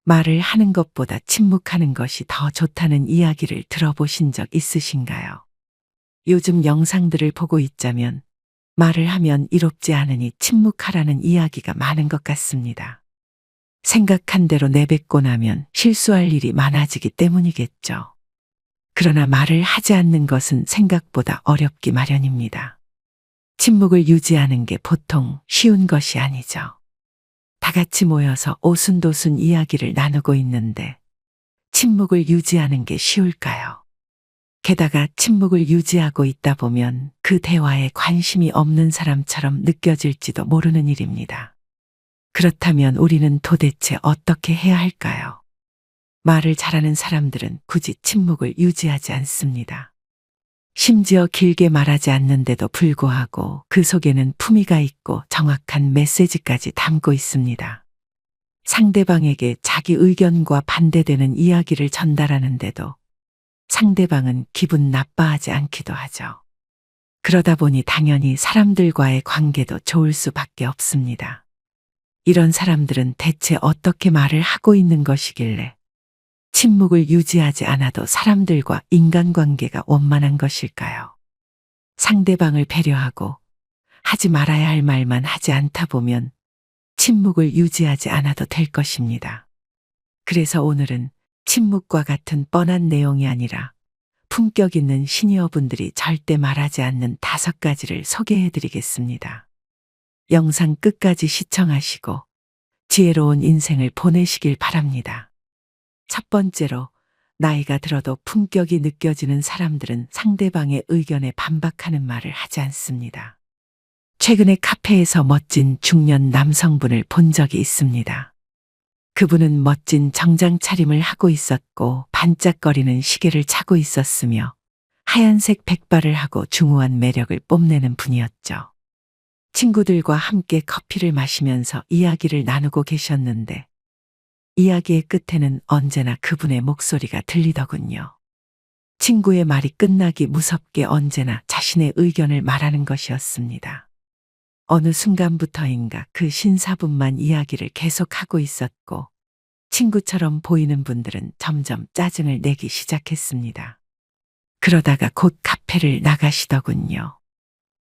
말을 하는 것보다 침묵하는 것이 더 좋다는 이야기를 들어보신 적 있으신가요? 요즘 영상들을 보고 있자면 말을 하면 이롭지 않으니 침묵하라는 이야기가 많은 것 같습니다. 생각한 대로 내뱉고 나면 실수할 일이 많아지기 때문이겠죠. 그러나 말을 하지 않는 것은 생각보다 어렵기 마련입니다. 침묵을 유지하는 게 보통 쉬운 것이 아니죠. 다 같이 모여서 오순도순 이야기를 나누고 있는데 침묵을 유지하는 게 쉬울까요? 게다가 침묵을 유지하고 있다 보면 그 대화에 관심이 없는 사람처럼 느껴질지도 모르는 일입니다. 그렇다면 우리는 도대체 어떻게 해야 할까요? 말을 잘하는 사람들은 굳이 침묵을 유지하지 않습니다. 심지어 길게 말하지 않는데도 불구하고 그 속에는 품위가 있고 정확한 메시지까지 담고 있습니다. 상대방에게 자기 의견과 반대되는 이야기를 전달하는데도 상대방은 기분 나빠하지 않기도 하죠. 그러다 보니 당연히 사람들과의 관계도 좋을 수밖에 없습니다. 이런 사람들은 대체 어떻게 말을 하고 있는 것이길래 침묵을 유지하지 않아도 사람들과 인간관계가 원만한 것일까요? 상대방을 배려하고 하지 말아야 할 말만 하지 않다 보면 침묵을 유지하지 않아도 될 것입니다. 그래서 오늘은 침묵과 같은 뻔한 내용이 아니라 품격 있는 시니어분들이 절대 말하지 않는 5가지를 소개해 드리겠습니다. 영상 끝까지 시청하시고 지혜로운 인생을 보내시길 바랍니다. 첫 번째로, 나이가 들어도 품격이 느껴지는 사람들은 상대방의 의견에 반박하는 말을 하지 않습니다. 최근에 카페에서 멋진 중년 남성분을 본 적이 있습니다. 그분은 멋진 정장 차림을 하고 있었고 반짝거리는 시계를 차고 있었으며 하얀색 백발을 하고 중후한 매력을 뽐내는 분이었죠. 친구들과 함께 커피를 마시면서 이야기를 나누고 계셨는데 이야기의 끝에는 언제나 그분의 목소리가 들리더군요. 친구의 말이 끝나기 무섭게 언제나 자신의 의견을 말하는 것이었습니다. 어느 순간부터인가 그 신사분만 이야기를 계속하고 있었고 친구처럼 보이는 분들은 점점 짜증을 내기 시작했습니다. 그러다가 곧 카페를 나가시더군요.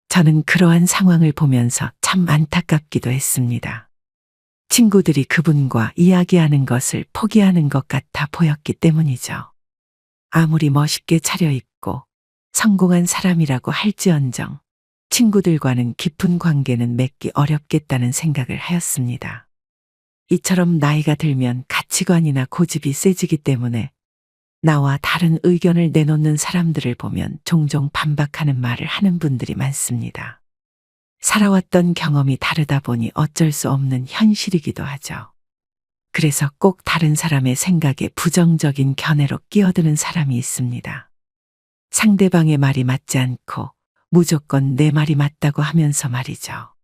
저는 그러한 상황을 보면서 참 안타깝기도 했습니다. 친구들이 그분과 이야기하는 것을 포기하는 것 같아 보였기 때문이죠. 아무리 멋있게 차려입고 성공한 사람이라고 할지언정 친구들과는 깊은 관계는 맺기 어렵겠다는 생각을 하였습니다. 이처럼 나이가 들면 가치관이나 고집이 세지기 때문에 나와 다른 의견을 내놓는 사람들을 보면 종종 반박하는 말을 하는 분들이 많습니다. 살아왔던 경험이 다르다 보니 어쩔 수 없는 현실이기도 하죠. 그래서 꼭 다른 사람의 생각에 부정적인 견해로 끼어드는 사람이 있습니다. 상대방의 말이 맞지 않고 무조건 내 말이 맞다고 하면서 말이죠.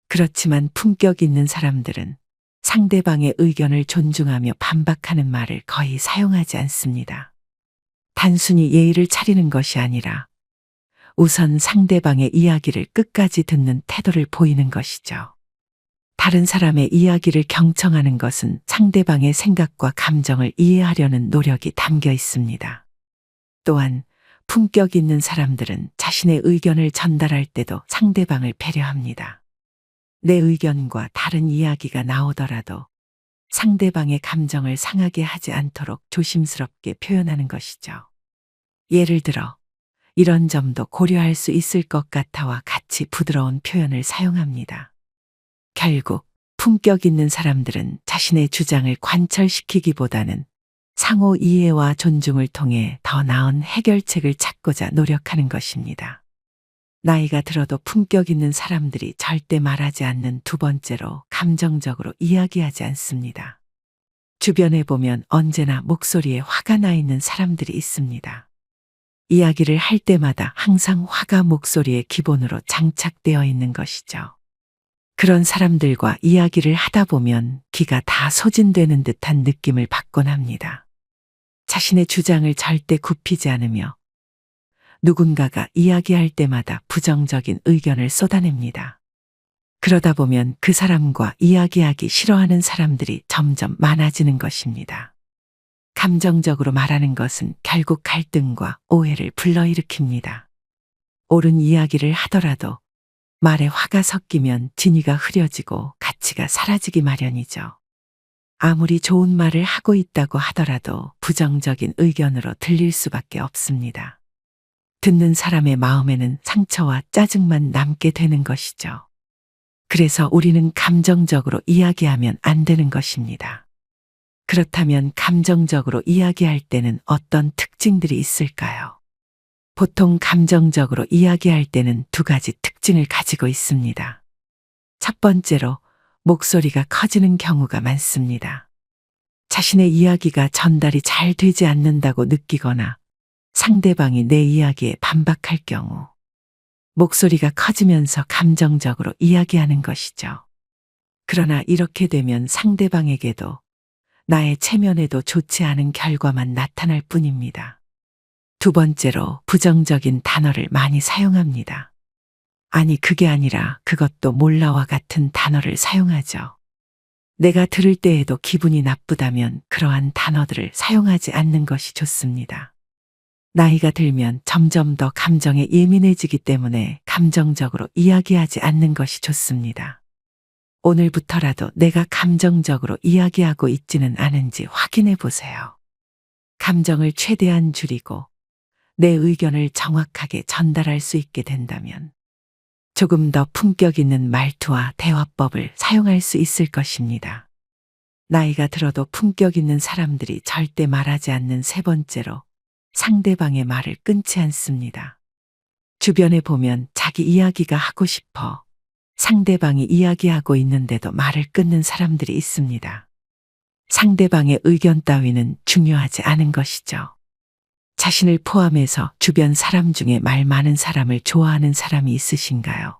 그렇지만 품격 있는 사람들은 상대방의 의견을 존중하며 반박하는 말을 거의 사용하지 않습니다. 단순히 예의를 차리는 것이 아니라 우선 상대방의 이야기를 끝까지 듣는 태도를 보이는 것이죠. 다른 사람의 이야기를 경청하는 것은 상대방의 생각과 감정을 이해하려는 노력이 담겨 있습니다. 또한 품격 있는 사람들은 자신의 의견을 전달할 때도 상대방을 배려합니다. 내 의견과 다른 이야기가 나오더라도 상대방의 감정을 상하게 하지 않도록 조심스럽게 표현하는 것이죠. 예를 들어, 이런 점도 고려할 수 있을 것 같아와 같이 부드러운 표현을 사용합니다. 결국 품격 있는 사람들은 자신의 주장을 관철시키기보다는 상호 이해와 존중을 통해 더 나은 해결책을 찾고자 노력하는 것입니다. 나이가 들어도 품격 있는 사람들이 절대 말하지 않는 2번째로, 감정적으로 이야기하지 않습니다. 주변에 보면 언제나 목소리에 화가 나 있는 사람들이 있습니다. 이야기를 할 때마다 항상 화가 목소리의 기본으로 장착되어 있는 것이죠. 그런 사람들과 이야기를 하다 보면 귀가 다 소진되는 듯한 느낌을 받곤 합니다. 자신의 주장을 절대 굽히지 않으며 누군가가 이야기할 때마다 부정적인 의견을 쏟아냅니다. 그러다 보면 그 사람과 이야기하기 싫어하는 사람들이 점점 많아지는 것입니다. 감정적으로 말하는 것은 결국 갈등과 오해를 불러일으킵니다. 옳은 이야기를 하더라도 말에 화가 섞이면 진위가 흐려지고 가치가 사라지기 마련이죠. 아무리 좋은 말을 하고 있다고 하더라도 부정적인 의견으로 들릴 수밖에 없습니다. 듣는 사람의 마음에는 상처와 짜증만 남게 되는 것이죠. 그래서 우리는 감정적으로 이야기하면 안 되는 것입니다. 그렇다면 감정적으로 이야기할 때는 어떤 특징들이 있을까요? 보통 감정적으로 이야기할 때는 두 가지 특징을 가지고 있습니다. 첫 번째로 목소리가 커지는 경우가 많습니다. 자신의 이야기가 전달이 잘 되지 않는다고 느끼거나 상대방이 내 이야기에 반박할 경우 목소리가 커지면서 감정적으로 이야기하는 것이죠. 그러나 이렇게 되면 상대방에게도 나의 체면에도 좋지 않은 결과만 나타날 뿐입니다. 두 번째로 부정적인 단어를 많이 사용합니다. 아니, 그게 아니라 그것도 몰라와 같은 단어를 사용하죠. 내가 들을 때에도 기분이 나쁘다면 그러한 단어들을 사용하지 않는 것이 좋습니다. 나이가 들면 점점 더 감정에 예민해지기 때문에 감정적으로 이야기하지 않는 것이 좋습니다. 오늘부터라도 내가 감정적으로 이야기하고 있지는 않은지 확인해 보세요. 감정을 최대한 줄이고 내 의견을 정확하게 전달할 수 있게 된다면 조금 더 품격 있는 말투와 대화법을 사용할 수 있을 것입니다. 나이가 들어도 품격 있는 사람들이 절대 말하지 않는 세 번째로 상대방의 말을 끊지 않습니다. 주변에 보면 자기 이야기가 하고 싶어 상대방이 이야기하고 있는데도 말을 끊는 사람들이 있습니다. 상대방의 의견 따위는 중요하지 않은 것이죠. 자신을 포함해서 주변 사람 중에 말 많은 사람을 좋아하는 사람이 있으신가요?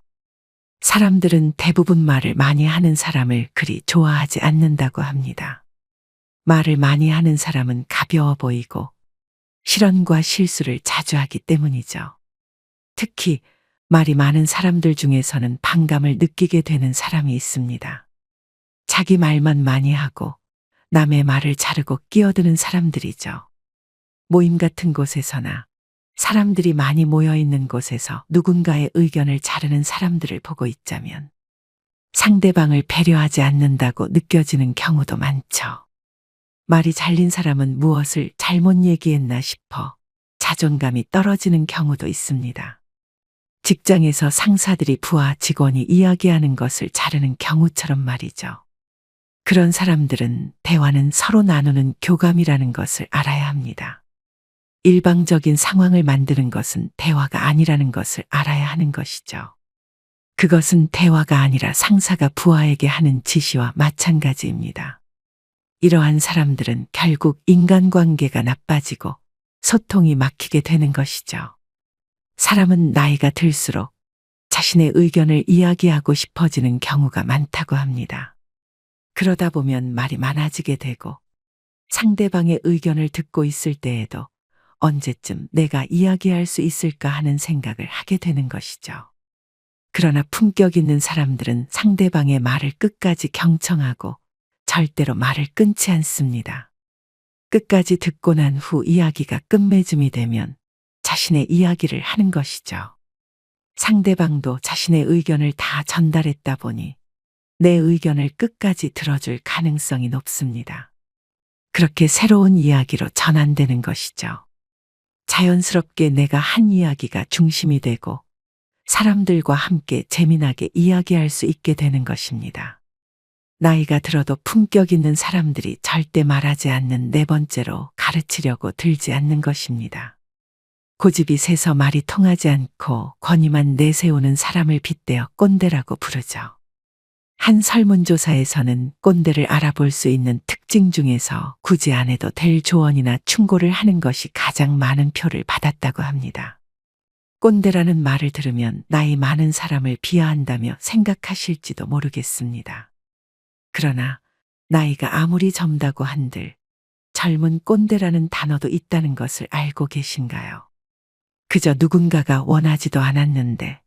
사람들은 대부분 말을 많이 하는 사람을 그리 좋아하지 않는다고 합니다. 말을 많이 하는 사람은 가벼워 보이고 실언과 실수를 자주 하기 때문이죠. 특히 말이 많은 사람들 중에서는 반감을 느끼게 되는 사람이 있습니다. 자기 말만 많이 하고 남의 말을 자르고 끼어드는 사람들이죠. 모임 같은 곳에서나 사람들이 많이 모여 있는 곳에서 누군가의 의견을 자르는 사람들을 보고 있자면 상대방을 배려하지 않는다고 느껴지는 경우도 많죠. 말이 잘린 사람은 무엇을 잘못 얘기했나 싶어 자존감이 떨어지는 경우도 있습니다. 직장에서 상사들이 부하 직원이 이야기하는 것을 자르는 경우처럼 말이죠. 그런 사람들은 대화는 서로 나누는 교감이라는 것을 알아야 합니다. 일방적인 상황을 만드는 것은 대화가 아니라는 것을 알아야 하는 것이죠. 그것은 대화가 아니라 상사가 부하에게 하는 지시와 마찬가지입니다. 이러한 사람들은 결국 인간관계가 나빠지고 소통이 막히게 되는 것이죠. 사람은 나이가 들수록 자신의 의견을 이야기하고 싶어지는 경우가 많다고 합니다. 그러다 보면 말이 많아지게 되고 상대방의 의견을 듣고 있을 때에도 언제쯤 내가 이야기할 수 있을까 하는 생각을 하게 되는 것이죠. 그러나 품격 있는 사람들은 상대방의 말을 끝까지 경청하고 절대로 말을 끊지 않습니다. 끝까지 듣고 난 후 이야기가 끝맺음이 되면 자신의 이야기를 하는 것이죠. 상대방도 자신의 의견을 다 전달했다 보니 내 의견을 끝까지 들어줄 가능성이 높습니다. 그렇게 새로운 이야기로 전환되는 것이죠. 자연스럽게 내가 한 이야기가 중심이 되고 사람들과 함께 재미나게 이야기할 수 있게 되는 것입니다. 나이가 들어도 품격 있는 사람들이 절대 말하지 않는 네 번째로 가르치려고 들지 않는 것입니다. 고집이 세서 말이 통하지 않고 권위만 내세우는 사람을 빗대어 꼰대라고 부르죠. 한 설문조사에서는 꼰대를 알아볼 수 있는 특징 중에서 굳이 안 해도 될 조언이나 충고를 하는 것이 가장 많은 표를 받았다고 합니다. 꼰대라는 말을 들으면 나이 많은 사람을 비하한다며 생각하실지도 모르겠습니다. 그러나 나이가 아무리 젊다고 한들 젊은 꼰대라는 단어도 있다는 것을 알고 계신가요? 그저 누군가가 원하지도 않았는데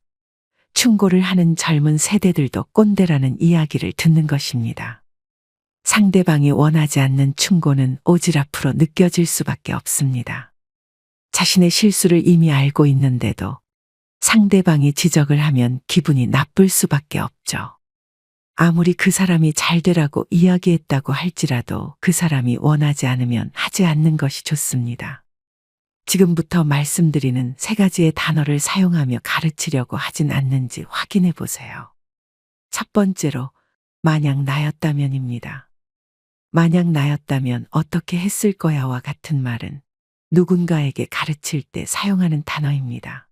충고를 하는 젊은 세대들도 꼰대라는 이야기를 듣는 것입니다. 상대방이 원하지 않는 충고는 오지랖으로 느껴질 수밖에 없습니다. 자신의 실수를 이미 알고 있는데도 상대방이 지적을 하면 기분이 나쁠 수밖에 없죠. 아무리 그 사람이 잘 되라고 이야기했다고 할지라도 그 사람이 원하지 않으면 하지 않는 것이 좋습니다. 지금부터 말씀드리는 3가지의 단어를 사용하며 가르치려고 하진 않는지 확인해 보세요. 첫 번째로, 만약 나였다면입니다. 만약 나였다면 어떻게 했을 거야와 같은 말은 누군가에게 가르칠 때 사용하는 단어입니다.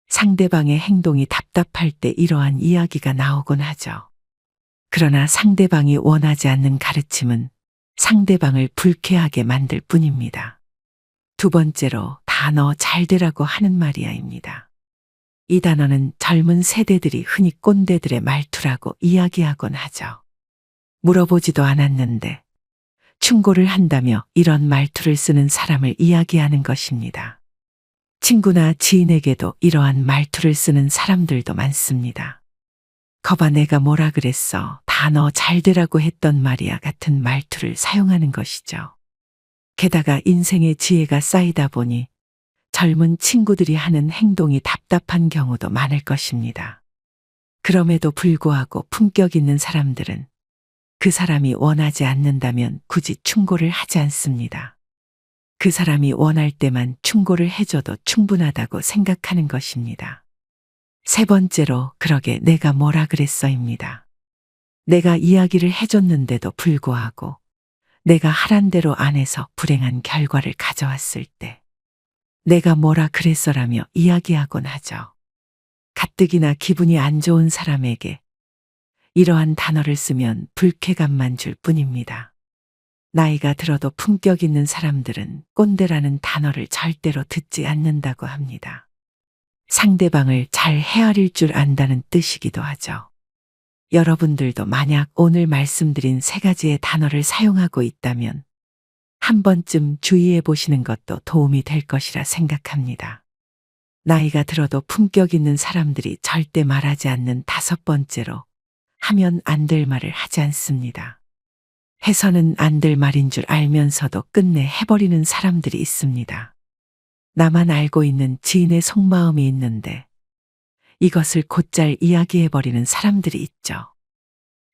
상대방의 행동이 답답할 때 이러한 이야기가 나오곤 하죠. 그러나 상대방이 원하지 않는 가르침은 상대방을 불쾌하게 만들 뿐입니다. 두 번째로, 단어 잘 되라고 하는 말이야입니다. 이 단어는 젊은 세대들이 흔히 꼰대들의 말투라고 이야기하곤 하죠. 물어보지도 않았는데 충고를 한다며 이런 말투를 쓰는 사람을 이야기하는 것입니다. 친구나 지인에게도 이러한 말투를 쓰는 사람들도 많습니다. 거봐 내가 뭐라 그랬어. 단어 잘 되라고 했던 말이야 같은 말투를 사용하는 것이죠. 게다가 인생의 지혜가 쌓이다 보니 젊은 친구들이 하는 행동이 답답한 경우도 많을 것입니다. 그럼에도 불구하고 품격 있는 사람들은 그 사람이 원하지 않는다면 굳이 충고를 하지 않습니다. 그 사람이 원할 때만 충고를 해줘도 충분하다고 생각하는 것입니다. 세 번째로, 그러게 내가 뭐라 그랬어입니다. 내가 이야기를 해줬는데도 불구하고 내가 하란 대로 안 해서 불행한 결과를 가져왔을 때 내가 뭐라 그랬어라며 이야기하곤 하죠. 가뜩이나 기분이 안 좋은 사람에게 이러한 단어를 쓰면 불쾌감만 줄 뿐입니다. 나이가 들어도 품격 있는 사람들은 꼰대라는 단어를 절대로 듣지 않는다고 합니다. 상대방을 잘 헤아릴 줄 안다는 뜻이기도 하죠. 여러분들도 만약 오늘 말씀드린 3가지의 단어를 사용하고 있다면 한 번쯤 주의해 보시는 것도 도움이 될 것이라 생각합니다. 나이가 들어도 품격 있는 사람들이 절대 말하지 않는 5번째로, 하면 안 될 말을 하지 않습니다. 해서는 안 될 말인 줄 알면서도 끝내 해버리는 사람들이 있습니다. 나만 알고 있는 지인의 속마음이 있는데 이것을 곧잘 이야기해버리는 사람들이 있죠.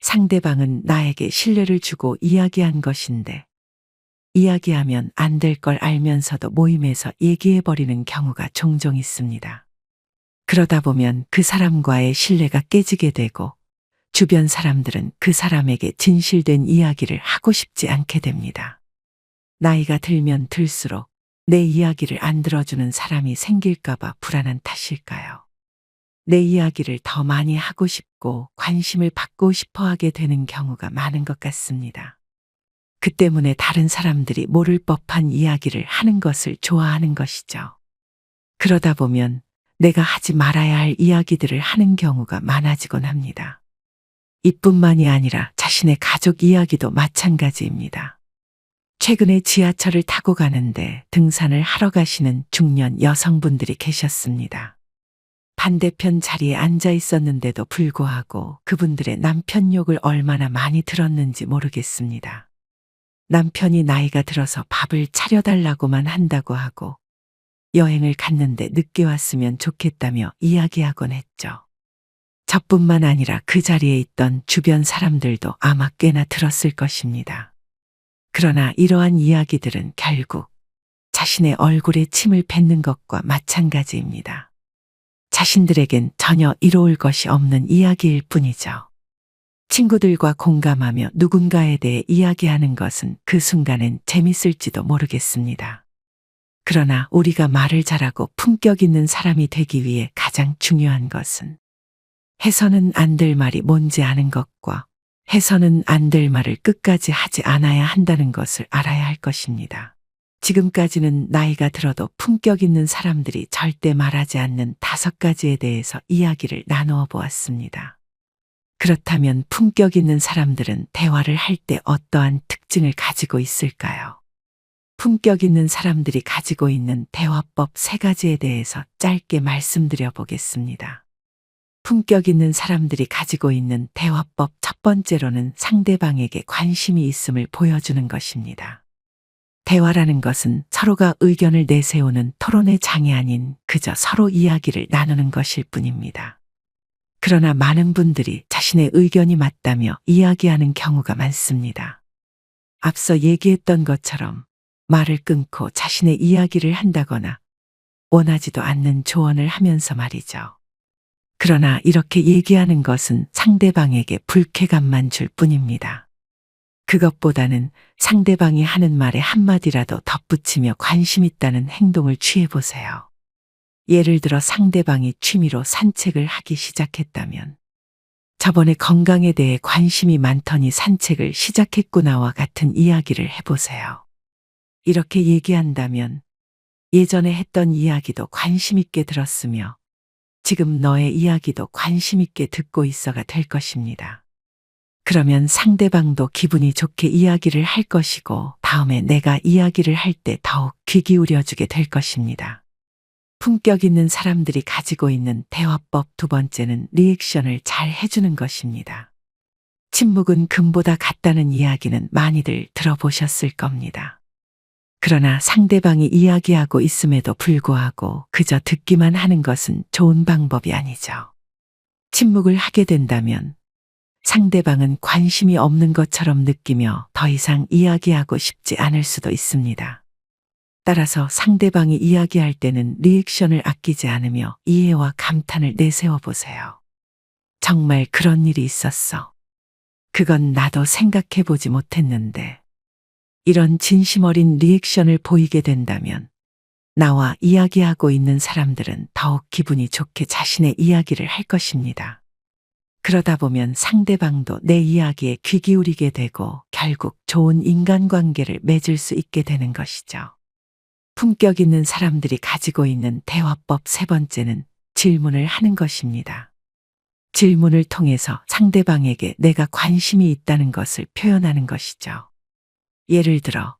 상대방은 나에게 신뢰를 주고 이야기한 것인데 이야기하면 안 될 걸 알면서도 모임에서 얘기해버리는 경우가 종종 있습니다. 그러다 보면 그 사람과의 신뢰가 깨지게 되고 주변 사람들은 그 사람에게 진실된 이야기를 하고 싶지 않게 됩니다. 나이가 들면 들수록 내 이야기를 안 들어주는 사람이 생길까봐 불안한 탓일까요? 내 이야기를 더 많이 하고 싶고 관심을 받고 싶어 하게 되는 경우가 많은 것 같습니다. 그 때문에 다른 사람들이 모를 법한 이야기를 하는 것을 좋아하는 것이죠. 그러다 보면 내가 하지 말아야 할 이야기들을 하는 경우가 많아지곤 합니다. 이뿐만이 아니라 자신의 가족 이야기도 마찬가지입니다. 최근에 지하철을 타고 가는데 등산을 하러 가시는 중년 여성분들이 계셨습니다. 반대편 자리에 앉아 있었는데도 불구하고 그분들의 남편 욕을 얼마나 많이 들었는지 모르겠습니다. 남편이 나이가 들어서 밥을 차려달라고만 한다고 하고 여행을 갔는데 늦게 왔으면 좋겠다며 이야기하곤 했죠. 저뿐만 아니라 그 자리에 있던 주변 사람들도 아마 꽤나 들었을 것입니다. 그러나 이러한 이야기들은 결국 자신의 얼굴에 침을 뱉는 것과 마찬가지입니다. 자신들에겐 전혀 이로울 것이 없는 이야기일 뿐이죠. 친구들과 공감하며 누군가에 대해 이야기하는 것은 그 순간엔 재밌을지도 모르겠습니다. 그러나 우리가 말을 잘하고 품격 있는 사람이 되기 위해 가장 중요한 것은 해서는 안 될 말이 뭔지 아는 것과 해서는 안 될 말을 끝까지 하지 않아야 한다는 것을 알아야 할 것입니다. 지금까지는 나이가 들어도 품격 있는 사람들이 절대 말하지 않는 5가지에 대해서 이야기를 나누어 보았습니다. 그렇다면 품격 있는 사람들은 대화를 할 때 어떠한 특징을 가지고 있을까요? 품격 있는 사람들이 가지고 있는 대화법 3가지에 대해서 짧게 말씀드려 보겠습니다. 품격 있는 사람들이 가지고 있는 대화법 첫 번째로는 상대방에게 관심이 있음을 보여주는 것입니다. 대화라는 것은 서로가 의견을 내세우는 토론의 장이 아닌 그저 서로 이야기를 나누는 것일 뿐입니다. 그러나 많은 분들이 자신의 의견이 맞다며 이야기하는 경우가 많습니다. 앞서 얘기했던 것처럼 말을 끊고 자신의 이야기를 한다거나 원하지도 않는 조언을 하면서 말이죠. 그러나 이렇게 얘기하는 것은 상대방에게 불쾌감만 줄 뿐입니다. 그것보다는 상대방이 하는 말에 한마디라도 덧붙이며 관심 있다는 행동을 취해보세요. 예를 들어 상대방이 취미로 산책을 하기 시작했다면 저번에 건강에 대해 관심이 많더니 산책을 시작했구나와 같은 이야기를 해보세요. 이렇게 얘기한다면 예전에 했던 이야기도 관심 있게 들었으며 지금 너의 이야기도 관심 있게 듣고 있어가 될 것입니다. 그러면 상대방도 기분이 좋게 이야기를 할 것이고 다음에 내가 이야기를 할 때 더욱 귀 기울여 주게 될 것입니다. 품격 있는 사람들이 가지고 있는 대화법 두 번째는 리액션을 잘 해주는 것입니다. 침묵은 금보다 같다는 이야기는 많이들 들어보셨을 겁니다. 그러나 상대방이 이야기하고 있음에도 불구하고 그저 듣기만 하는 것은 좋은 방법이 아니죠. 침묵을 하게 된다면 상대방은 관심이 없는 것처럼 느끼며 더 이상 이야기하고 싶지 않을 수도 있습니다. 따라서 상대방이 이야기할 때는 리액션을 아끼지 않으며 이해와 감탄을 내세워 보세요. 정말 그런 일이 있었어. 그건 나도 생각해 보지 못했는데. 이런 진심 어린 리액션을 보이게 된다면 나와 이야기하고 있는 사람들은 더욱 기분이 좋게 자신의 이야기를 할 것입니다. 그러다 보면 상대방도 내 이야기에 귀 기울이게 되고 결국 좋은 인간관계를 맺을 수 있게 되는 것이죠. 품격 있는 사람들이 가지고 있는 대화법 세 번째는 질문을 하는 것입니다. 질문을 통해서 상대방에게 내가 관심이 있다는 것을 표현하는 것이죠. 예를 들어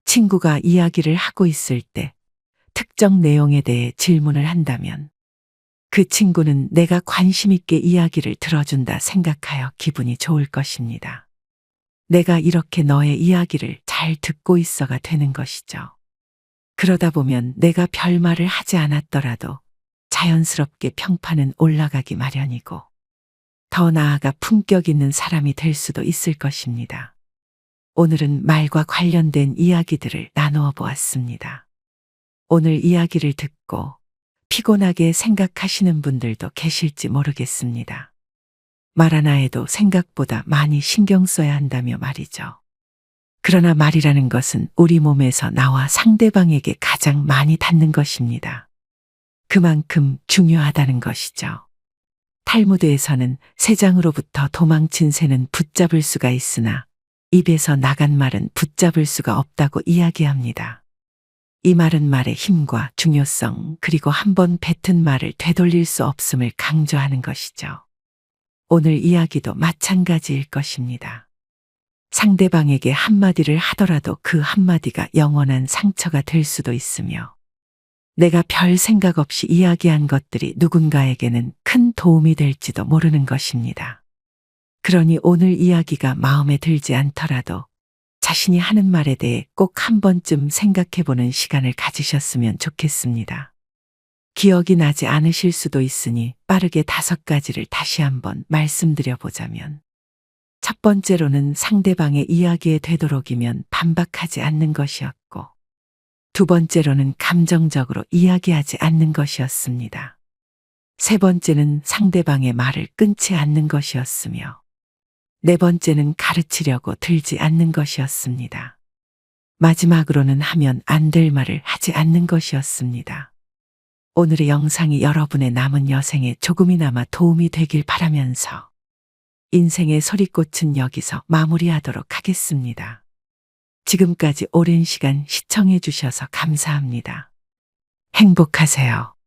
친구가 이야기를 하고 있을 때 특정 내용에 대해 질문을 한다면 그 친구는 내가 관심 있게 이야기를 들어준다 생각하여 기분이 좋을 것입니다. 내가 이렇게 너의 이야기를 잘 듣고 있어가 되는 것이죠. 그러다 보면 내가 별말을 하지 않았더라도 자연스럽게 평판은 올라가기 마련이고 더 나아가 품격 있는 사람이 될 수도 있을 것입니다. 오늘은 말과 관련된 이야기들을 나누어 보았습니다. 오늘 이야기를 듣고 피곤하게 생각하시는 분들도 계실지 모르겠습니다. 말 하나에도 생각보다 많이 신경 써야 한다며 말이죠. 그러나 말이라는 것은 우리 몸에서 나와 상대방에게 가장 많이 닿는 것입니다. 그만큼 중요하다는 것이죠. 탈무드에서는 새장으로부터 도망친 새는 붙잡을 수가 있으나 입에서 나간 말은 붙잡을 수가 없다고 이야기합니다. 이 말은 말의 힘과 중요성 그리고 한번 뱉은 말을 되돌릴 수 없음을 강조하는 것이죠. 오늘 이야기도 마찬가지일 것입니다. 상대방에게 한마디를 하더라도 그 한마디가 영원한 상처가 될 수도 있으며 내가 별 생각 없이 이야기한 것들이 누군가에게는 큰 도움이 될지도 모르는 것입니다. 그러니 오늘 이야기가 마음에 들지 않더라도 자신이 하는 말에 대해 꼭 한 번쯤 생각해 보는 시간을 가지셨으면 좋겠습니다. 기억이 나지 않으실 수도 있으니 빠르게 5가지를 다시 한번 말씀드려 보자면 첫 번째로는 상대방의 이야기에 되도록이면 반박하지 않는 것이었고 두 번째로는 감정적으로 이야기하지 않는 것이었습니다. 세 번째는 상대방의 말을 끊지 않는 것이었으며 네 번째는 가르치려고 들지 않는 것이었습니다. 마지막으로는 하면 안 될 말을 하지 않는 것이었습니다. 오늘의 영상이 여러분의 남은 여생에 조금이나마 도움이 되길 바라면서 인생의 소리꽃은 여기서 마무리하도록 하겠습니다. 지금까지 오랜 시간 시청해 주셔서 감사합니다. 행복하세요.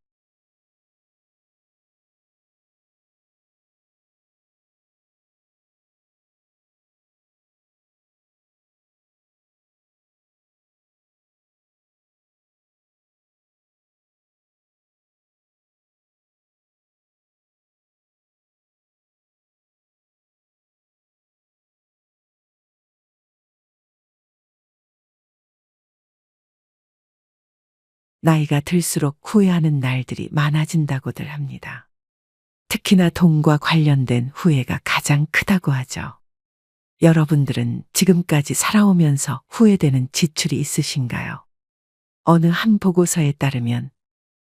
나이가 들수록 후회하는 날들이 많아진다고들 합니다. 특히나 돈과 관련된 후회가 가장 크다고 하죠. 여러분들은 지금까지 살아오면서 후회되는 지출이 있으신가요? 어느 한 보고서에 따르면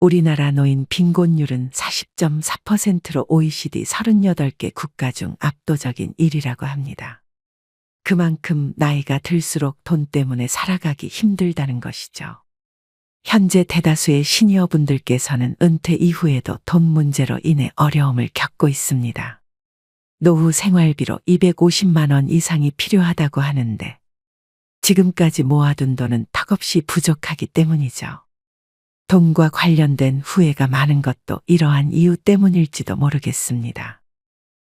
우리나라 노인 빈곤율은 40.4%로 OECD 38개 국가 중 압도적인 1위라고 합니다. 그만큼 나이가 들수록 돈 때문에 살아가기 힘들다는 것이죠. 현재 대다수의 시니어분들께서는 은퇴 이후에도 돈 문제로 인해 어려움을 겪고 있습니다. 노후 생활비로 250만 원 이상이 필요하다고 하는데 지금까지 모아둔 돈은 턱없이 부족하기 때문이죠. 돈과 관련된 후회가 많은 것도 이러한 이유 때문일지도 모르겠습니다.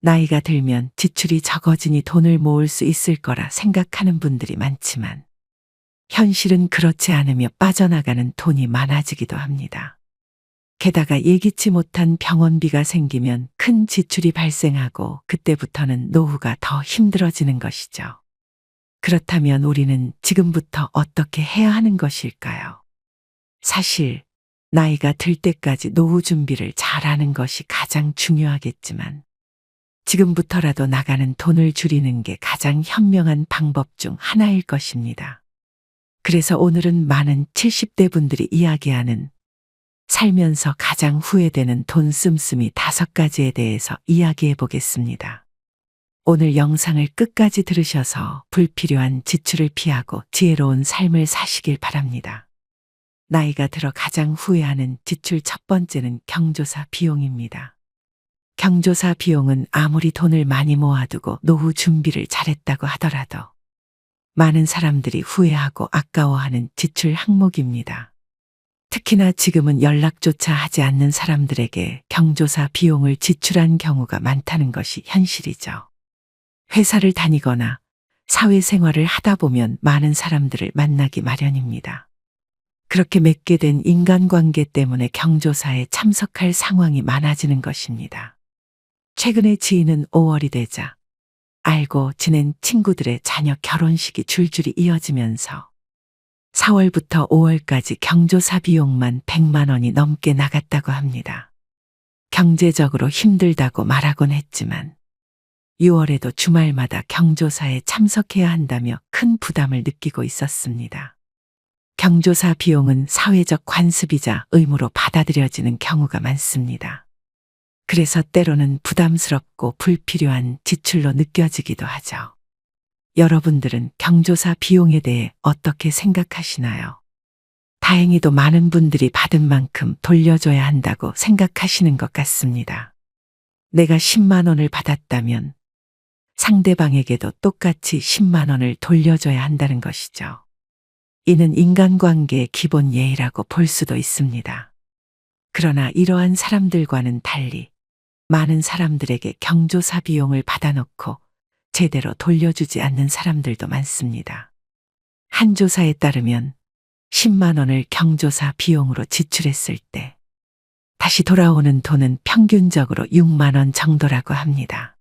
나이가 들면 지출이 적어지니 돈을 모을 수 있을 거라 생각하는 분들이 많지만 현실은 그렇지 않으며 빠져나가는 돈이 많아지기도 합니다. 게다가 예기치 못한 병원비가 생기면 큰 지출이 발생하고 그때부터는 노후가 더 힘들어지는 것이죠. 그렇다면 우리는 지금부터 어떻게 해야 하는 것일까요? 사실 나이가 들 때까지 노후 준비를 잘하는 것이 가장 중요하겠지만 지금부터라도 나가는 돈을 줄이는 게 가장 현명한 방법 중 하나일 것입니다. 그래서 오늘은 많은 70대 분들이 이야기하는 살면서 가장 후회되는 돈 씀씀이 5가지에 대해서 이야기해 보겠습니다. 오늘 영상을 끝까지 들으셔서 불필요한 지출을 피하고 지혜로운 삶을 사시길 바랍니다. 나이가 들어 가장 후회하는 지출 첫 번째는 경조사 비용입니다. 경조사 비용은 아무리 돈을 많이 모아두고 노후 준비를 잘했다고 하더라도 많은 사람들이 후회하고 아까워하는 지출 항목입니다. 특히나 지금은 연락조차 하지 않는 사람들에게 경조사 비용을 지출한 경우가 많다는 것이 현실이죠. 회사를 다니거나 사회생활을 하다 보면 많은 사람들을 만나기 마련입니다. 그렇게 맺게 된 인간관계 때문에 경조사에 참석할 상황이 많아지는 것입니다. 최근에 지인은 5월이 되자 알고 지낸 친구들의 자녀 결혼식이 줄줄이 이어지면서 4월부터 5월까지 경조사 비용만 100만 원이 넘게 나갔다고 합니다. 경제적으로 힘들다고 말하곤 했지만 6월에도 주말마다 경조사에 참석해야 한다며 큰 부담을 느끼고 있었습니다. 경조사 비용은 사회적 관습이자 의무로 받아들여지는 경우가 많습니다. 그래서 때로는 부담스럽고 불필요한 지출로 느껴지기도 하죠. 여러분들은 경조사 비용에 대해 어떻게 생각하시나요? 다행히도 많은 분들이 받은 만큼 돌려줘야 한다고 생각하시는 것 같습니다. 내가 10만 원을 받았다면 상대방에게도 똑같이 10만 원을 돌려줘야 한다는 것이죠. 이는 인간관계의 기본 예의라고 볼 수도 있습니다. 그러나 이러한 사람들과는 달리 많은 사람들에게 경조사 비용을 받아놓고 제대로 돌려주지 않는 사람들도 많습니다. 한 조사에 따르면 10만 원을 경조사 비용으로 지출했을 때 다시 돌아오는 돈은 평균적으로 6만 원 정도라고 합니다.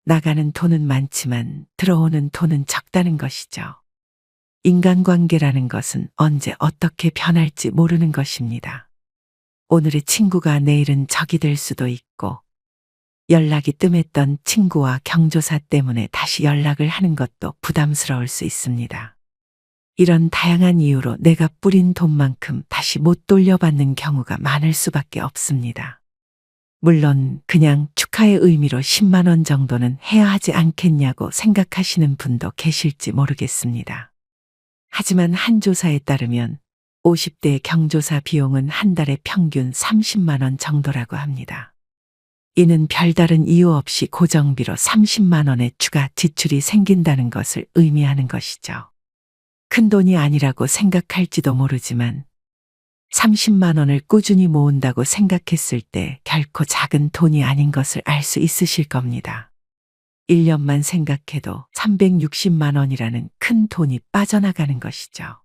나가는 돈은 많지만 들어오는 돈은 적다는 것이죠. 인간관계라는 것은 언제 어떻게 변할지 모르는 것입니다. 오늘의 친구가 내일은 적이 될 수도 있고 연락이 뜸했던 친구와 경조사 때문에 다시 연락을 하는 것도 부담스러울 수 있습니다. 이런 다양한 이유로 내가 뿌린 돈만큼 다시 못 돌려받는 경우가 많을 수밖에 없습니다. 물론 그냥 축하의 의미로 10만 원 정도는 해야 하지 않겠냐고 생각하시는 분도 계실지 모르겠습니다. 하지만 한 조사에 따르면 50대 경조사 비용은 한 달에 평균 30만 원 정도라고 합니다. 이는 별다른 이유 없이 고정비로 30만 원의 추가 지출이 생긴다는 것을 의미하는 것이죠. 큰 돈이 아니라고 생각할지도 모르지만 30만 원을 꾸준히 모은다고 생각했을 때 결코 작은 돈이 아닌 것을 알 수 있으실 겁니다. 1년만 생각해도 360만 원이라는 큰 돈이 빠져나가는 것이죠.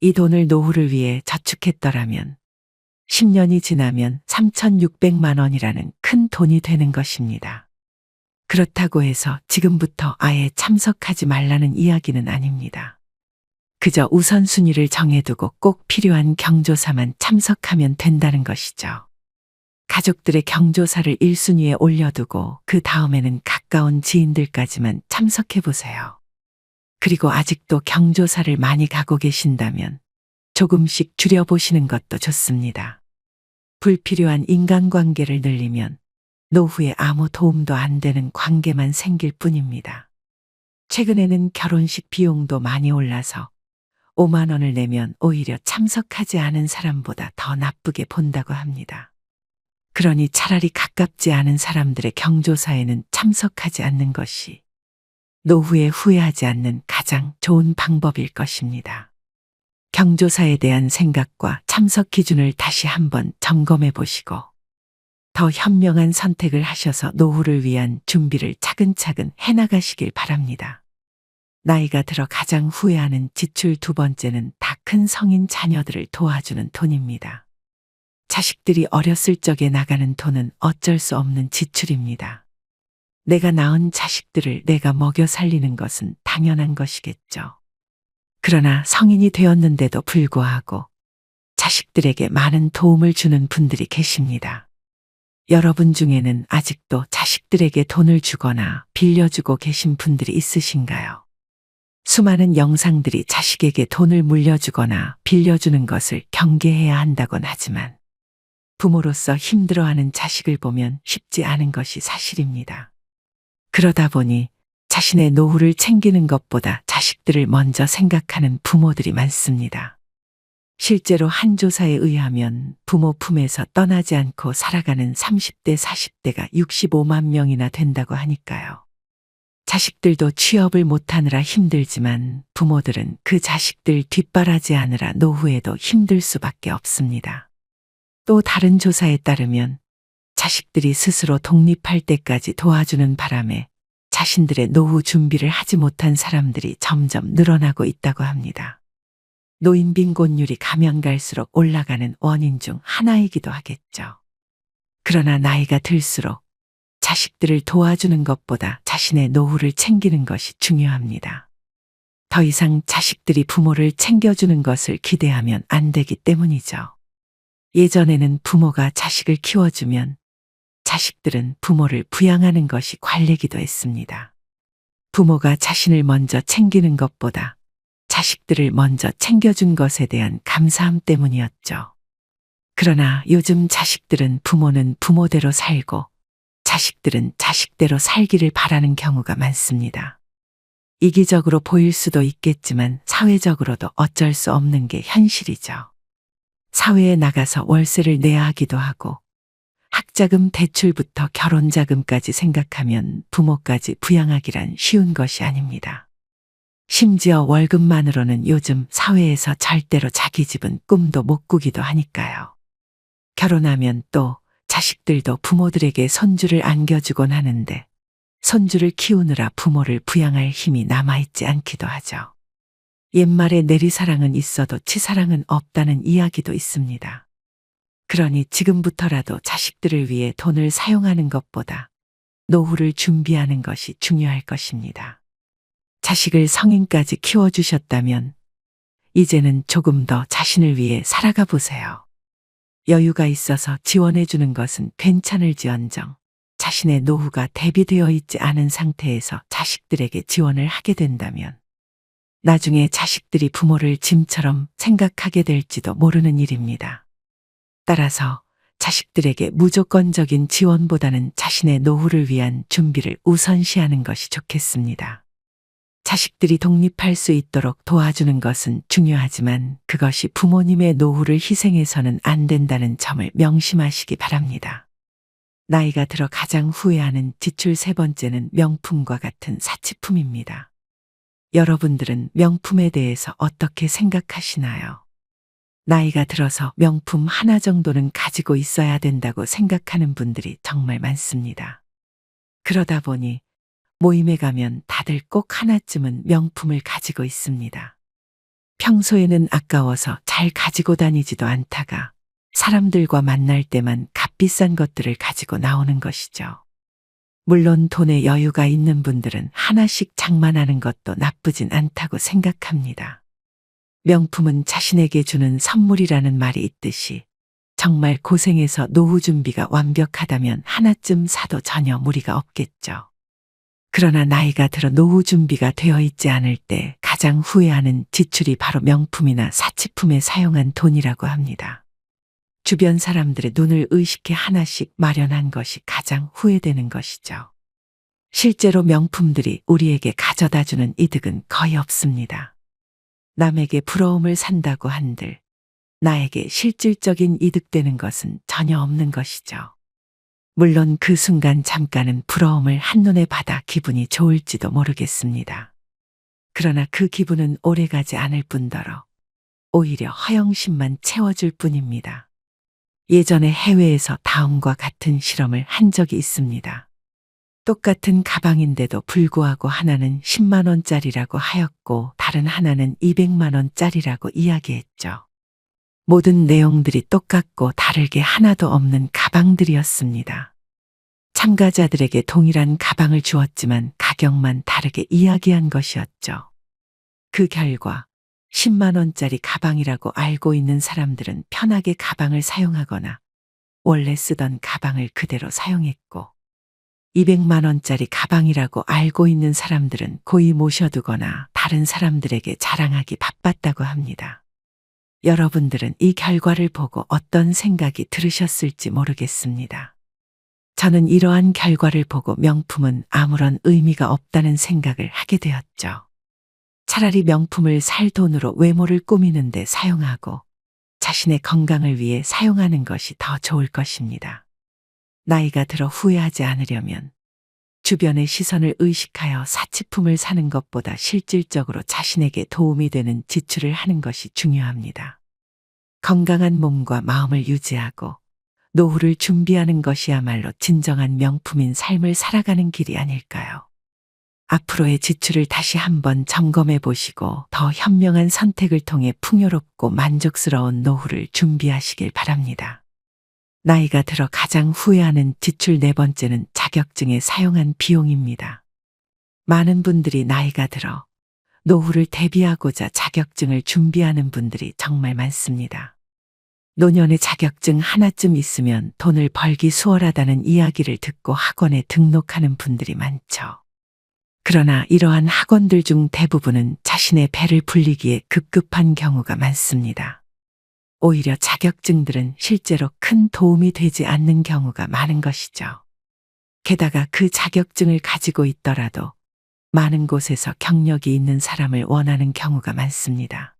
이 돈을 노후를 위해 저축했더라면 10년이 지나면 3,600만 원이라는 큰 돈이 되는 것입니다. 그렇다고 해서 지금부터 아예 참석하지 말라는 이야기는 아닙니다. 그저 우선순위를 정해두고 꼭 필요한 경조사만 참석하면 된다는 것이죠. 가족들의 경조사를 1순위에 올려두고 그 다음에는 가까운 지인들까지만 참석해 보세요. 그리고 아직도 경조사를 많이 가고 계신다면 조금씩 줄여보시는 것도 좋습니다. 불필요한 인간관계를 늘리면 노후에 아무 도움도 안 되는 관계만 생길 뿐입니다. 최근에는 결혼식 비용도 많이 올라서 5만 원을 내면 오히려 참석하지 않은 사람보다 더 나쁘게 본다고 합니다. 그러니 차라리 가깝지 않은 사람들의 경조사에는 참석하지 않는 것이 노후에 후회하지 않는 가장 좋은 방법일 것입니다. 경조사에 대한 생각과 참석 기준을 다시 한번 점검해 보시고 더 현명한 선택을 하셔서 노후를 위한 준비를 차근차근 해나가시길 바랍니다. 나이가 들어 가장 후회하는 지출 두 번째는 다 큰 성인 자녀들을 도와주는 돈입니다. 자식들이 어렸을 적에 나가는 돈은 어쩔 수 없는 지출입니다. 내가 낳은 자식들을 내가 먹여 살리는 것은 당연한 것이겠죠. 그러나 성인이 되었는데도 불구하고 자식들에게 많은 도움을 주는 분들이 계십니다. 여러분 중에는 아직도 자식들에게 돈을 주거나 빌려주고 계신 분들이 있으신가요? 수많은 영상들이 자식에게 돈을 물려주거나 빌려주는 것을 경계해야 한다곤 하지만 부모로서 힘들어하는 자식을 보면 쉽지 않은 것이 사실입니다. 그러다 보니 자신의 노후를 챙기는 것보다 자식들을 먼저 생각하는 부모들이 많습니다. 실제로 한 조사에 의하면 부모 품에서 떠나지 않고 살아가는 30대, 40대가 65만 명이나 된다고 하니까요. 자식들도 취업을 못하느라 힘들지만 부모들은 그 자식들 뒷바라지하느라 노후에도 힘들 수밖에 없습니다. 또 다른 조사에 따르면 자식들이 스스로 독립할 때까지 도와주는 바람에 자신들의 노후 준비를 하지 못한 사람들이 점점 늘어나고 있다고 합니다. 노인 빈곤율이 가면 갈수록 올라가는 원인 중 하나이기도 하겠죠. 그러나 나이가 들수록 자식들을 도와주는 것보다 자신의 노후를 챙기는 것이 중요합니다. 더 이상 자식들이 부모를 챙겨주는 것을 기대하면 안 되기 때문이죠. 예전에는 부모가 자식을 키워주면 자식들은 부모를 부양하는 것이 관례기도 했습니다. 부모가 자신을 먼저 챙기는 것보다 자식들을 먼저 챙겨준 것에 대한 감사함 때문이었죠. 그러나 요즘 자식들은 부모는 부모대로 살고 자식들은 자식대로 살기를 바라는 경우가 많습니다. 이기적으로 보일 수도 있겠지만 사회적으로도 어쩔 수 없는 게 현실이죠. 사회에 나가서 월세를 내야 하기도 하고 학자금 대출부터 결혼자금까지 생각하면 부모까지 부양하기란 쉬운 것이 아닙니다. 심지어 월급만으로는 요즘 사회에서 절대로 자기 집은 꿈도 못 꾸기도 하니까요. 결혼하면 또 자식들도 부모들에게 손주를 안겨주곤 하는데 손주를 키우느라 부모를 부양할 힘이 남아있지 않기도 하죠. 옛말에 내리사랑은 있어도 치사랑은 없다는 이야기도 있습니다. 그러니 지금부터라도 자식들을 위해 돈을 사용하는 것보다 노후를 준비하는 것이 중요할 것입니다. 자식을 성인까지 키워주셨다면 이제는 조금 더 자신을 위해 살아가 보세요. 여유가 있어서 지원해주는 것은 괜찮을지언정 자신의 노후가 대비되어 있지 않은 상태에서 자식들에게 지원을 하게 된다면 나중에 자식들이 부모를 짐처럼 생각하게 될지도 모르는 일입니다. 따라서 자식들에게 무조건적인 지원보다는 자신의 노후를 위한 준비를 우선시하는 것이 좋겠습니다. 자식들이 독립할 수 있도록 도와주는 것은 중요하지만 그것이 부모님의 노후를 희생해서는 안 된다는 점을 명심하시기 바랍니다. 나이가 들어 가장 후회하는 지출 세 번째는 명품과 같은 사치품입니다. 여러분들은 명품에 대해서 어떻게 생각하시나요? 나이가 들어서 명품 하나 정도는 가지고 있어야 된다고 생각하는 분들이 정말 많습니다. 그러다 보니 모임에 가면 다들 꼭 하나쯤은 명품을 가지고 있습니다. 평소에는 아까워서 잘 가지고 다니지도 않다가 사람들과 만날 때만 값비싼 것들을 가지고 나오는 것이죠. 물론 돈에 여유가 있는 분들은 하나씩 장만하는 것도 나쁘진 않다고 생각합니다. 명품은 자신에게 주는 선물이라는 말이 있듯이 정말 고생해서 노후 준비가 완벽하다면 하나쯤 사도 전혀 무리가 없겠죠. 그러나 나이가 들어 노후 준비가 되어 있지 않을 때 가장 후회하는 지출이 바로 명품이나 사치품에 사용한 돈이라고 합니다. 주변 사람들의 눈을 의식해 하나씩 마련한 것이 가장 후회되는 것이죠. 실제로 명품들이 우리에게 가져다 주는 이득은 거의 없습니다. 남에게 부러움을 산다고 한들 나에게 실질적인 이득되는 것은 전혀 없는 것이죠. 물론 그 순간 잠깐은 부러움을 한눈에 받아 기분이 좋을지도 모르겠습니다. 그러나 그 기분은 오래가지 않을 뿐더러 오히려 허영심만 채워줄 뿐입니다. 예전에 해외에서 다음과 같은 실험을 한 적이 있습니다. 똑같은 가방인데도 불구하고 하나는 10만 원짜리라고 하였고 다른 하나는 200만 원짜리라고 이야기했죠. 모든 내용들이 똑같고 다를 게 하나도 없는 가방들이었습니다. 참가자들에게 동일한 가방을 주었지만 가격만 다르게 이야기한 것이었죠. 그 결과 10만 원짜리 가방이라고 알고 있는 사람들은 편하게 가방을 사용하거나 원래 쓰던 가방을 그대로 사용했고 200만 원짜리 가방이라고 알고 있는 사람들은 고이 모셔두거나 다른 사람들에게 자랑하기 바빴다고 합니다. 여러분들은 이 결과를 보고 어떤 생각이 들으셨을지 모르겠습니다. 저는 이러한 결과를 보고 명품은 아무런 의미가 없다는 생각을 하게 되었죠. 차라리 명품을 살 돈으로 외모를 꾸미는 데 사용하고 자신의 건강을 위해 사용하는 것이 더 좋을 것입니다. 나이가 들어 후회하지 않으려면 주변의 시선을 의식하여 사치품을 사는 것보다 실질적으로 자신에게 도움이 되는 지출을 하는 것이 중요합니다. 건강한 몸과 마음을 유지하고 노후를 준비하는 것이야말로 진정한 명품인 삶을 살아가는 길이 아닐까요? 앞으로의 지출을 다시 한번 점검해 보시고 더 현명한 선택을 통해 풍요롭고 만족스러운 노후를 준비하시길 바랍니다. 나이가 들어 가장 후회하는 지출 네 번째는 자격증에 사용한 비용입니다. 많은 분들이 나이가 들어 노후를 대비하고자 자격증을 준비하는 분들이 정말 많습니다. 노년의 자격증 하나쯤 있으면 돈을 벌기 수월하다는 이야기를 듣고 학원에 등록하는 분들이 많죠. 그러나 이러한 학원들 중 대부분은 자신의 배를 불리기에 급급한 경우가 많습니다. 오히려 자격증들은 실제로 큰 도움이 되지 않는 경우가 많은 것이죠. 게다가 그 자격증을 가지고 있더라도 많은 곳에서 경력이 있는 사람을 원하는 경우가 많습니다.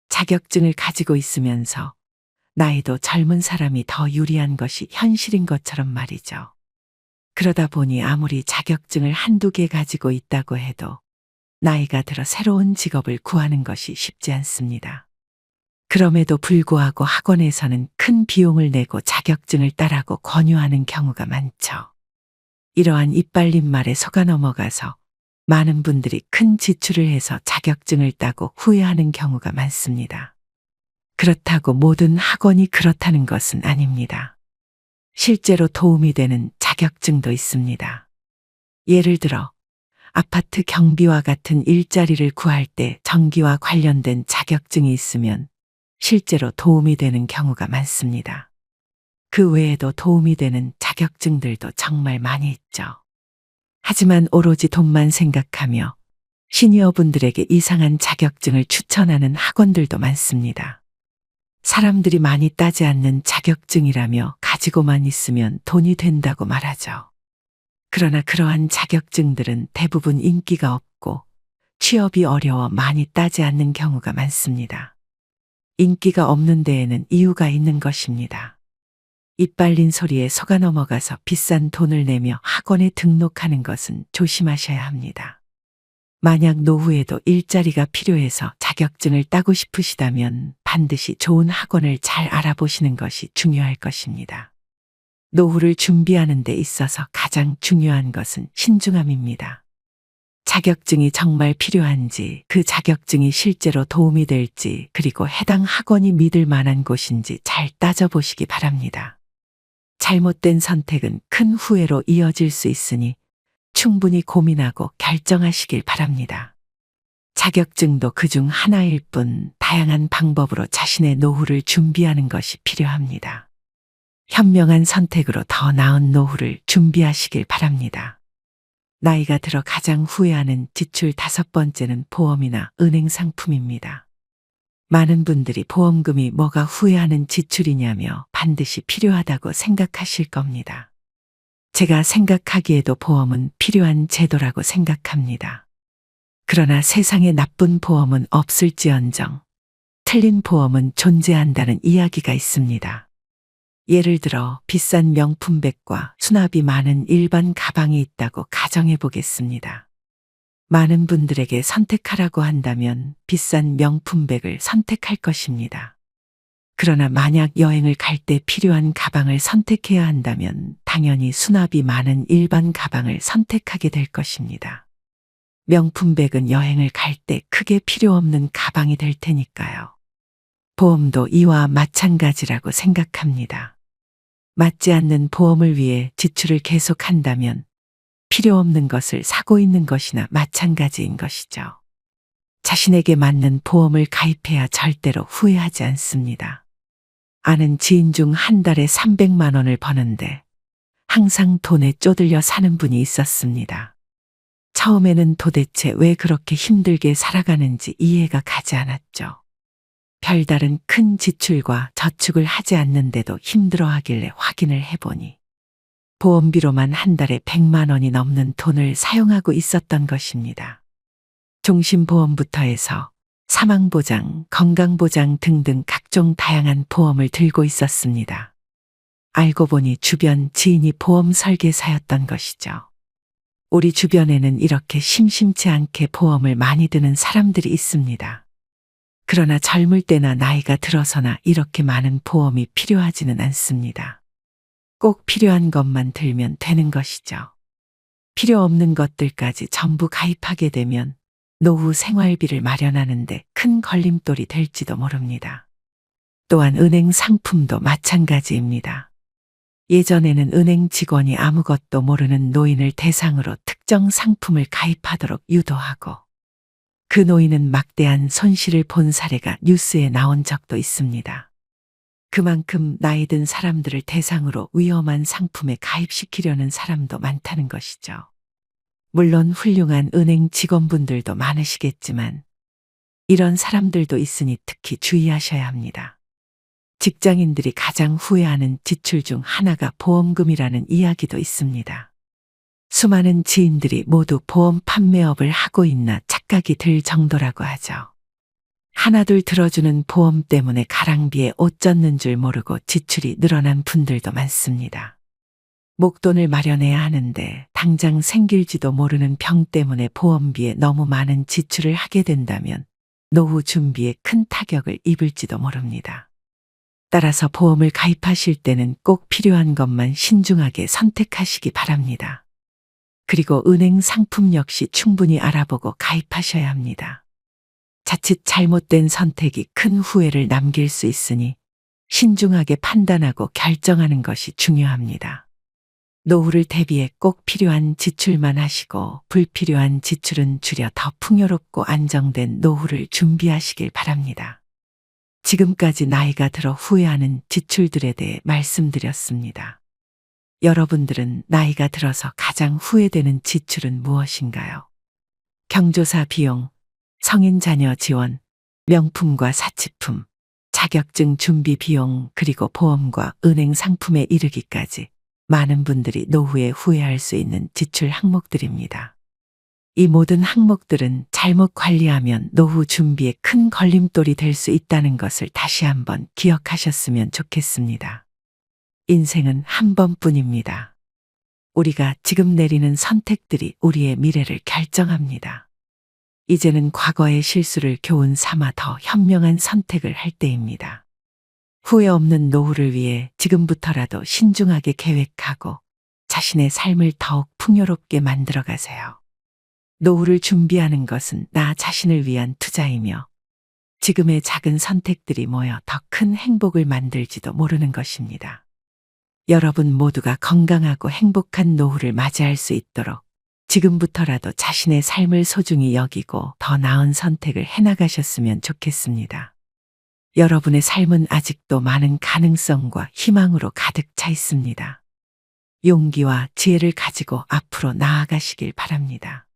자격증을 가지고 있으면서 나이도 젊은 사람이 더 유리한 것이 현실인 것처럼 말이죠. 그러다 보니 아무리 자격증을 한두 개 가지고 있다고 해도 나이가 들어 새로운 직업을 구하는 것이 쉽지 않습니다. 그럼에도 불구하고 학원에서는 큰 비용을 내고 자격증을 따라고 권유하는 경우가 많죠. 이러한 이빨린 말에 속아 넘어가서 많은 분들이 큰 지출을 해서 자격증을 따고 후회하는 경우가 많습니다. 그렇다고 모든 학원이 그렇다는 것은 아닙니다. 실제로 도움이 되는 자격증도 있습니다. 예를 들어 아파트 경비와 같은 일자리를 구할 때 전기와 관련된 자격증이 있으면 실제로 도움이 되는 경우가 많습니다. 그 외에도 도움이 되는 자격증들도 정말 많이 있죠. 하지만 오로지 돈만 생각하며 시니어분들에게 이상한 자격증을 추천하는 학원들도 많습니다. 사람들이 많이 따지 않는 자격증이라며 가지고만 있으면 돈이 된다고 말하죠. 그러나 그러한 자격증들은 대부분 인기가 없고 취업이 어려워 많이 따지 않는 경우가 많습니다. 인기가 없는 데에는 이유가 있는 것입니다. 이빨린 소리에 속아 넘어가서 비싼 돈을 내며 학원에 등록하는 것은 조심하셔야 합니다. 만약 노후에도 일자리가 필요해서 자격증을 따고 싶으시다면 반드시 좋은 학원을 잘 알아보시는 것이 중요할 것입니다. 노후를 준비하는 데 있어서 가장 중요한 것은 신중함입니다. 자격증이 정말 필요한지, 그 자격증이 실제로 도움이 될지, 그리고 해당 학원이 믿을 만한 곳인지 잘 따져보시기 바랍니다. 잘못된 선택은 큰 후회로 이어질 수 있으니 충분히 고민하고 결정하시길 바랍니다. 자격증도 그중 하나일 뿐 다양한 방법으로 자신의 노후를 준비하는 것이 필요합니다. 현명한 선택으로 더 나은 노후를 준비하시길 바랍니다. 나이가 들어 가장 후회하는 지출 5번째는 보험이나 은행 상품입니다. 많은 분들이 보험금이 뭐가 후회하는 지출이냐며 반드시 필요하다고 생각하실 겁니다. 제가 생각하기에도 보험은 필요한 제도라고 생각합니다. 그러나 세상에 나쁜 보험은 없을지언정 틀린 보험은 존재한다는 이야기가 있습니다. 예를 들어 비싼 명품백과 수납이 많은 일반 가방이 있다고 가정해 보겠습니다. 많은 분들에게 선택하라고 한다면 비싼 명품백을 선택할 것입니다. 그러나 만약 여행을 갈 때 필요한 가방을 선택해야 한다면 당연히 수납이 많은 일반 가방을 선택하게 될 것입니다. 명품백은 여행을 갈 때 크게 필요 없는 가방이 될 테니까요. 보험도 이와 마찬가지라고 생각합니다. 맞지 않는 보험을 위해 지출을 계속한다면 필요 없는 것을 사고 있는 것이나 마찬가지인 것이죠. 자신에게 맞는 보험을 가입해야 절대로 후회하지 않습니다. 아는 지인 중 한 달에 300만 원을 버는데 항상 돈에 쪼들려 사는 분이 있었습니다. 처음에는 도대체 왜 그렇게 힘들게 살아가는지 이해가 가지 않았죠. 별다른 큰 지출과 저축을 하지 않는데도 힘들어하길래 확인을 해보니 보험비로만 한 달에 100만 원이 넘는 돈을 사용하고 있었던 것입니다. 종신보험부터 해서 사망보장, 건강보장 등등 각종 다양한 보험을 들고 있었습니다. 알고 보니 주변 지인이 보험 설계사였던 것이죠. 우리 주변에는 이렇게 심심치 않게 보험을 많이 드는 사람들이 있습니다. 그러나 젊을 때나 나이가 들어서나 이렇게 많은 보험이 필요하지는 않습니다. 꼭 필요한 것만 들면 되는 것이죠. 필요 없는 것들까지 전부 가입하게 되면 노후 생활비를 마련하는데 큰 걸림돌이 될지도 모릅니다. 또한 은행 상품도 마찬가지입니다. 예전에는 은행 직원이 아무것도 모르는 노인을 대상으로 특정 상품을 가입하도록 유도하고 그 노인은 막대한 손실을 본 사례가 뉴스에 나온 적도 있습니다. 그만큼 나이 든 사람들을 대상으로 위험한 상품에 가입시키려는 사람도 많다는 것이죠. 물론 훌륭한 은행 직원분들도 많으시겠지만 이런 사람들도 있으니 특히 주의하셔야 합니다. 직장인들이 가장 후회하는 지출 중 하나가 보험금이라는 이야기도 있습니다. 수많은 지인들이 모두 보험 판매업을 하고 있나 착각이 들 정도라고 하죠. 하나둘 들어주는 보험 때문에 가랑비에 옷 젖는 줄 모르고 지출이 늘어난 분들도 많습니다. 목돈을 마련해야 하는데 당장 생길지도 모르는 병 때문에 보험비에 너무 많은 지출을 하게 된다면 노후 준비에 큰 타격을 입을지도 모릅니다. 따라서 보험을 가입하실 때는 꼭 필요한 것만 신중하게 선택하시기 바랍니다. 그리고 은행 상품 역시 충분히 알아보고 가입하셔야 합니다. 자칫 잘못된 선택이 큰 후회를 남길 수 있으니 신중하게 판단하고 결정하는 것이 중요합니다. 노후를 대비해 꼭 필요한 지출만 하시고 불필요한 지출은 줄여 더 풍요롭고 안정된 노후를 준비하시길 바랍니다. 지금까지 나이가 들어 후회하는 지출들에 대해 말씀드렸습니다. 여러분들은 나이가 들어서 가장 후회되는 지출은 무엇인가요? 경조사 비용, 성인 자녀 지원, 명품과 사치품, 자격증 준비 비용 그리고 보험과 은행 상품에 이르기까지 많은 분들이 노후에 후회할 수 있는 지출 항목들입니다. 이 모든 항목들은 잘못 관리하면 노후 준비에 큰 걸림돌이 될 수 있다는 것을 다시 한번 기억하셨으면 좋겠습니다. 인생은 한 번뿐입니다. 우리가 지금 내리는 선택들이 우리의 미래를 결정합니다. 이제는 과거의 실수를 교훈 삼아 더 현명한 선택을 할 때입니다. 후회 없는 노후를 위해 지금부터라도 신중하게 계획하고 자신의 삶을 더욱 풍요롭게 만들어 가세요. 노후를 준비하는 것은 나 자신을 위한 투자이며 지금의 작은 선택들이 모여 더 큰 행복을 만들지도 모르는 것입니다. 여러분 모두가 건강하고 행복한 노후를 맞이할 수 있도록 지금부터라도 자신의 삶을 소중히 여기고 더 나은 선택을 해나가셨으면 좋겠습니다. 여러분의 삶은 아직도 많은 가능성과 희망으로 가득 차 있습니다. 용기와 지혜를 가지고 앞으로 나아가시길 바랍니다.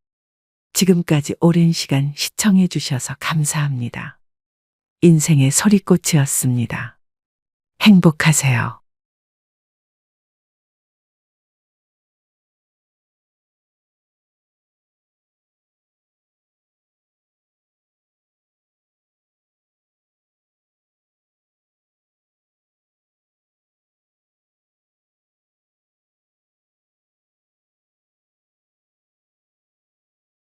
지금까지 오랜 시간 시청해 주셔서 감사합니다. 인생의 소리꽃이었습니다. 행복하세요.